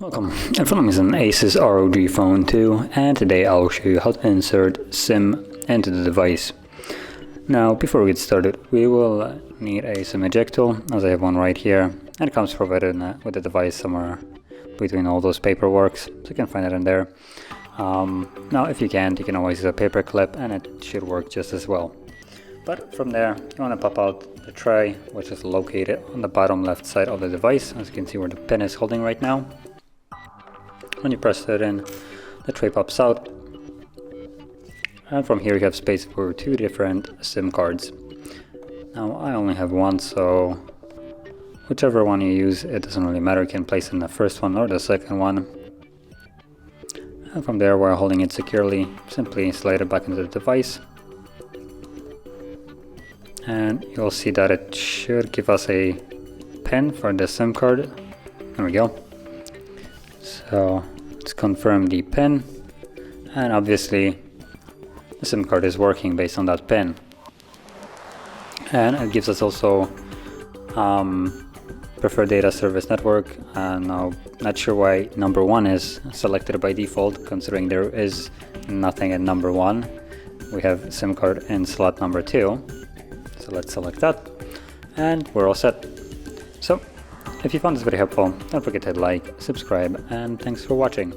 Welcome, in front of me is an ASUS ROG Phone 2, and today I'll show you how to insert SIM into the device. Now, before we get started, we will need a SIM eject tool, as I have one right here, and it comes provided with the device somewhere between all those paperworks, so you can find it in there. Now, if you can't, you can always use a paper clip, and it should work just as well. But from there, you want to pop out the tray, which is located on the bottom left side of the device, as you can see where the pin is holding right now. When you press it in, the tray pops out, and from here you have space for two different SIM cards. Now I only have one, so whichever one you use, it doesn't really matter. You can place it in the first one or the second one. And from there, while holding it securely, simply slide it back into the device. And you'll see that it should give us a pin for the SIM card. There we go. So let's confirm the pin, and obviously the SIM card is working based on that pin. And it gives us also preferred data service network, and I'm not sure why number 1 is selected by default, considering there is nothing at number 1. We have SIM card in slot number 2. So let's select that, and we're all set. So if you found this video helpful, don't forget to hit like, subscribe, and thanks for watching.